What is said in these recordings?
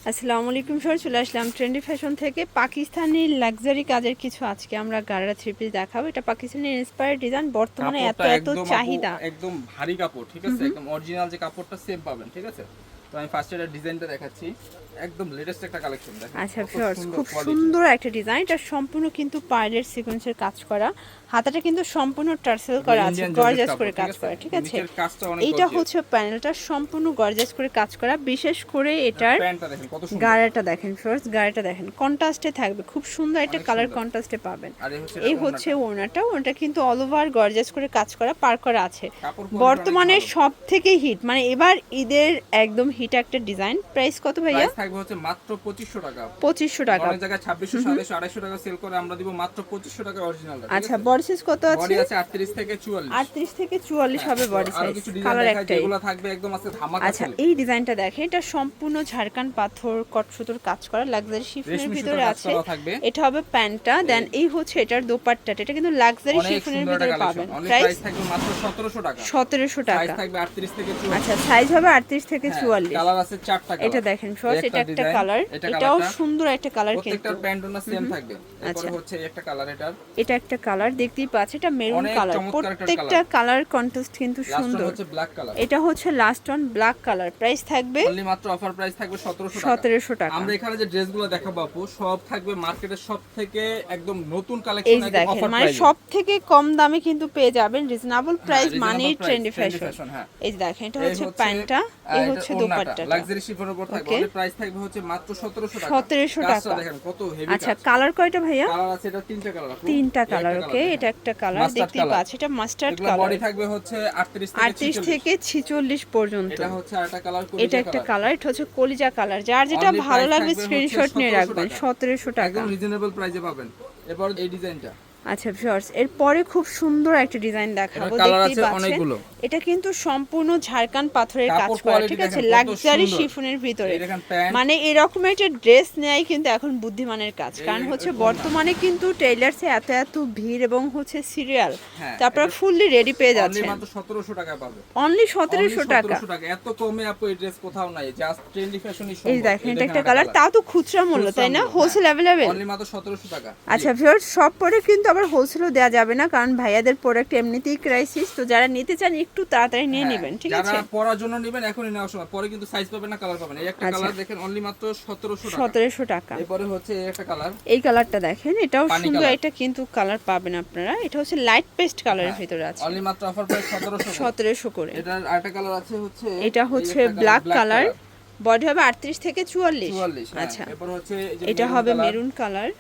আসসালামু আলাইকুম স্যার, চলে আসলাম ট্রেন্ডি ফ্যাশন থেকে। পাকিস্তানি লাক্সারি কাজের কিছু আজকে আমরা গাড়া থ্রি পিস দেখাবো। এটা পাকিস্তানি ইন্সপায়ার্ড ডিজাইন, বর্তমানে এত চাহিদা। একদম ভারী কাপড়, ঠিক আছে, একদম অরিজিনাল যে কাপড়টা সেম পাবেন, ঠিক আছে। তো আমি ফার্স্ট এর ডিজাইনটা দেখাচ্ছি, একদম লেটেস্ট একটা কালেকশন দেখেন। আচ্ছা ভিউয়ার্স, খুব সুন্দর একটা ডিজাইন। এটা সম্পূর্ণ কিন্তু পার্লের সিকোয়েন্সের কাজ করা, হাতাটা কিন্তু সম্পূর্ণ টার্সেল করা আছে, গর্জিয়াস করে কাজ করা, ঠিক আছে। এইটা হচ্ছে প্যানেলটা সম্পূর্ণ গর্জিয়াস করে কাজ করা। বিশেষ করে এটার গাড়াটা দেখেন ভিউয়ার্স, গাড়াটা দেখেন, কন্ট্রাস্টে থাকবে, খুব সুন্দর একটা কালার কন্ট্রাস্টে পাবেন। এই হচ্ছে ওড়নাটা, ওটা কিন্তু অল ওভার গর্জিয়াস করে কাজ করা, পার করা আছে। বর্তমানে সব থেকে হিট, মানে এবার ঈদের একদম হিট একটা ডিজাইন। প্রাইস কত ভাইয়া? প্রাইস থাকবে হচ্ছে মাত্র 2500 টাকা। 2500 টাকা। অনেক জায়গায় 2600 2700 টাকা সেল করে, আমরা দিব মাত্র 2500 টাকা অরিজিনালটা। আচ্ছা, বডি সাইজ কত আছে? বডি আছে 38 থেকে 44। 38 থেকে 44 হবে বডি সাইজ। কালার একটাই, এগুলো থাকবে একদম আছে ধামাকা। আচ্ছা, এই ডিজাইনটা দেখেন, এটা সম্পূর্ণ ঝাড়খান পাথর কট সুতোর কাজ করা, লাক্সারি শিফনের ভিতরে আছে। এটা হবে প্যান্টটা, দেন এই হচ্ছে এটার দোপাট্টাটা। এটা কিন্তু লাক্সারি শিফনের ভিতরে পাবেন। প্রাইস থাকবে মাত্র 1700 টাকা। 1700 টাকা। সাইজ থাকবে 38 থেকে 44। আচ্ছা, সাইজ হবে 38 থেকে 44। কালার আছে 4টা কালার। এটা দেখেন ফ্রস, এটা একটা কালার, এটাও সুন্দর একটা কালার, কিন্তু প্রত্যেকটা প্যান্ট ওনা সেম থাকবে। এরপর হচ্ছে একটা কালার, এটা একটা কালার দেখতেই পাচ্ছেন, এটা মেরুন কালার। প্রত্যেকটা কালার কন্ট্রাস্ট কিন্তু সুন্দর। লাস্ট হচ্ছে ব্ল্যাক কালার, এটা হচ্ছে last one black colour. Price থাকবে অনলি মাত্র অফার প্রাইস থাকবে 1700 টাকা। আমরা এখানে যে ড্রেসগুলো দেখাবো আপু, সব থাকবে মার্কেটের সব থেকে একদম নতুন কালেকশন, একদম অফার প্রাইস, মানে সব থেকে কম দামে কিন্তু পেয়ে যাবেন, রিজনেবল প্রাইস, মানে ট্রেন্ডি ফ্যাশন। এই দেখেন, এটা হচ্ছে প্যান্টটা, এই হচ্ছে দোপাট্টাটা, লাক্সারি শিফনের উপর থাকবে। অনলি প্রাইস থাকবে হচ্ছে মাত্র 1700 টাকা। 1700 টাকা। দেখেন কত হেভি। আচ্ছা, কালার কয়টা ভাইয়া? কালার আছে এটা তিনটা কালার আপু। তিনটা কালার, ওকে। এটা একটা কালার দেখতেই পাচ্ছেন, এটা মাস্টার্ড কালার। বডি থাকবে হচ্ছে 38 থেকে 46 পর্যন্ত। এটা হচ্ছে আরেকটা কালার, এটা একটা কালার, এটা হচ্ছে কলিজা কালার। যার যেটা ভালো লাগবে স্ক্রিনশট নিয়ে রাখবেন। 1700 টাকা, একদম রিজনেবল প্রাইসে পাবেন। এরপর এই ডিজাইনটা। আচ্ছা ভিউয়ার্স, এরপরে খুব সুন্দর একটা ডিজাইন দেখাবো, দেখতেই পাচ্ছেন। এটা কিন্তু সম্পূর্ণ ঝাড়খান পাথরের কাজ করা, ঠিক আছে, লাক্সারি শিফনের ভিতরে। মানে এরকম একটা ড্রেস নেয়াই কিন্তু এখন বুদ্ধিমানের কাজ, কারণ হচ্ছে বর্তমানে কিন্তু টেইলার্সে এত ভিড় এবং হচ্ছে সিরিয়াল, তারপর ফুললি রেডি পেয়ে যাচ্ছে। অনলি মাত্র 1700 টাকা পাবে। অনলি 1700 টাকা। এত কমে আপু এই ড্রেস কোথাও নাই, জাস্ট ট্রেন্ডি ফ্যাশনই সম্ভব। এই দেখেন, এটা একটা কালার, তাও তো খুচরা মূল্য, তাই না? Wholesale available. অনলি মাত্র 1700 টাকা। আচ্ছা ভিউয়ার্স, সব পরে কিন্তু আবার হোলসেলও দেওয়া যাবে না, কারণ ভাইয়াদের প্রোডাক্ট এমনিতেই ক্রাইসিস। তো যারা নিতে চান একটু তাড়াতাড়ি নিয়ে নেবেন, ঠিক আছে। যারা পরার জন্য নেবেন এখনই নেওয়ার সময়, পরে কিন্তু সাইজ পাবেন না, কালার পাবেন। এই একটা কালার দেখেন, অনলি মাত্র 1700 টাকা। এরপরে হচ্ছে এই একটা কালার, এই কালারটা দেখেন, এটাও সুন্দর। এটা কিন্তু কালার পাবেন আপনারা, এটা হচ্ছে লাইট পেস্ট কালারের ভিতরে আছে। অনলি মাত্র অফার প্রাইস 1700 করে। এটার আরেকটা কালার আছে, হচ্ছে এটা হচ্ছে ব্ল্যাক কালার, বডি হবে 38 থেকে 44। আচ্ছা, এরপর হচ্ছে এটা হবে মেরুন কালার,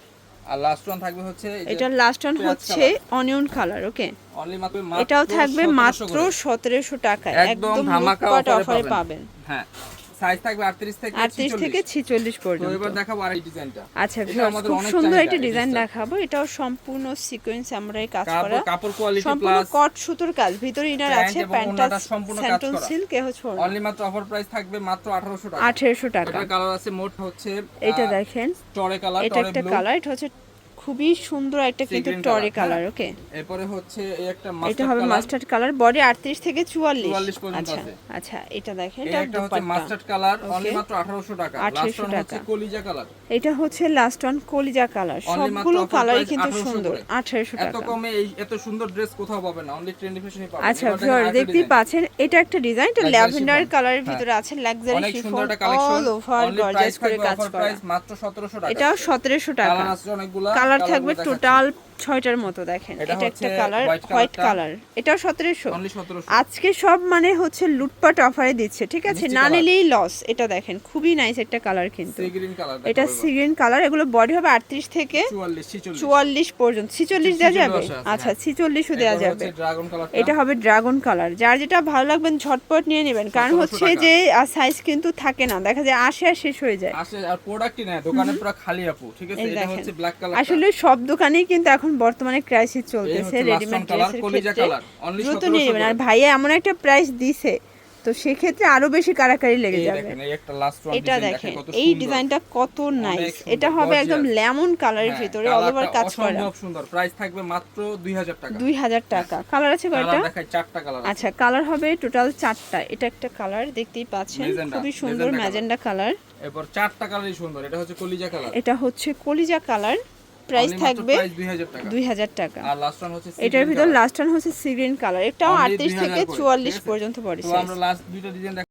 আর লাস্ট ওয়ান থাকবে হচ্ছে এটা লাস্ট ওয়ান হচ্ছে অনিয়ন কালার, ওকে। অনলি মাত্র এটাও থাকবে মাত্র 1700 টাকায়, একদম ধামাকা অফারে পাবেন। হ্যাঁ, সাইজ থাকবে 38 থেকে 46 পর্যন্ত। তো এবার দেখাবো আরেক ডিজাইনটা। আচ্ছা, খুব সুন্দর একটা ডিজাইন দেখাবো। এটাও সম্পূর্ণ সিকোয়েন্স আমরাই কাজ করা, কাপড় কোয়ালিটি সম্পূর্ণ কট সুতোর কাজ, ভিতরে ইনার আছে, প্যান্টটা সম্পূর্ণ কাজ স্যান্টন করা। সিল্ক, এ হচ্ছে অনলি মাত্র অফার প্রাইস থাকবে মাত্র 1800 টাকা। 1800 টাকা। এটা কালার আছে মোট হচ্ছে, এটা দেখেন টরে কালার, এটা একটা কালার, এটা হচ্ছে খুবই সুন্দর একটা কিন্তু টরে কালার, ওকে। এরপরে হচ্ছে এই একটা এটা হবে মাস্টার্ড কালার, বডি 38 থেকে 44 পর্যন্ত আছে। আচ্ছা, এটা দেখেন, এটা হচ্ছে মাস্টার্ড কালার, অনলি মাত্র 1800 টাকা। লাস্ট ওয়ান হচ্ছে কলিজা কালার, এটা হচ্ছে লাস্ট ওয়ান কলিজা কালার। সবগুলো কালারই কিন্তু সুন্দর। 1800 টাকা। এত কমে এত সুন্দর ড্রেস কোথাও পাবেন না, অনলি ট্রেন্ডি ফ্যাশনই পাবেন। আচ্ছা ভিউয়ার, দেখতেই পাচ্ছেন, এটা একটা ডিজাইন, এটা ল্যাভেন্ডার কালারের ভিতরে আছে, luxury chiffon, all over gorgeous করে কাজ করা। প্রাইস মাত্র 1700 টাকা। এটাও 1700 টাকা। কালার আছে অনেকগুলো, কালার থাকবে টোটাল 6টার মতো। দেখেন, এটা একটা কালার, হোয়াইট কালার, এটাও 1700। আজকে সব মানে হচ্ছে লুটপাট অফারে দিচ্ছে, ঠিক আছে, না নিলেই লস। এটা দেখেন, খুবই নাইস একটা কালার, কিন্তু এটা সি গ্রিন কালার। এগুলো বডি হবে 38 থেকে 44 পর্যন্ত। 46 দেওয়া যাবে? আচ্ছা, 46ও দেওয়া যাবে। এটা হবে ড্রাগন কালার। যার যেটা ভালো লাগবেন ঝটপট নিয়ে নেবেন, কারণ হচ্ছে যে সাইজ কিন্তু থাকে না, দেখা যায় আসে আর শেষ হয়ে যায়। আর প্রোডাক্টই না, দোকানে পুরো খালি আপু, ঠিক আছে। এটা হচ্ছে ব্ল্যাক কালার। আসলে সব দোকানেই কিন্তু এখন বর্তমানে ক্রাইসিস চলতেছে রেডিমেড ড্রেসের ক্ষেত্রে, দ্রুত নিয়ে নেবেন। আর ভাইয়া এমন একটা প্রাইস দিছে তো সেক্ষেত্রে আরো বেশি কারাকারি লেগে এই যাবে। দেখেন এই একটা লাস্ট ওয়ান এটা ডিজাইন দেখেন কত এই সুন্দর। ডিজাইনটা কত নাইস, সুন্দর, এটা হবে একদম gorgeous। লেমন কালারের হ্যাঁ, ভিতরে অল ওভার কালারটা কাজ করা। অসম্ভব সুন্দর, প্রাইস থাকবে মাত্র 2000 টাকা। 2000 টাকা। কালার আছে কয়টা? কালার দেখাই 4টা কালার আছে। আচ্ছা কালার হবে টোটাল 4টা। এটা একটা কালার দেখতেই পাচ্ছেন, ম্যাজেন্ডা, খুবই সুন্দর ম্যাজেন্ডা ম্যাজেন্ডা কালার। এরপর 4টা কালারই সুন্দর, এটা হচ্ছে কলিজা কালার। এটা হচ্ছে কলিজা কালার, প্রাইস থাকবে প্রাইস 2000 টাকা। 2000 টাকা। আর লাস্ট ওয়ান হচ্ছে এটার ভিতর লাস্ট ওয়ান হচ্ছে সি গ্রিন কালার, এটাও Only 38 থেকে 2000 করে, 44 ঠিক আছে? পর্যন্ত বডি তো সাইজ। আমরা লাস্ট দুইটা ডিজাইন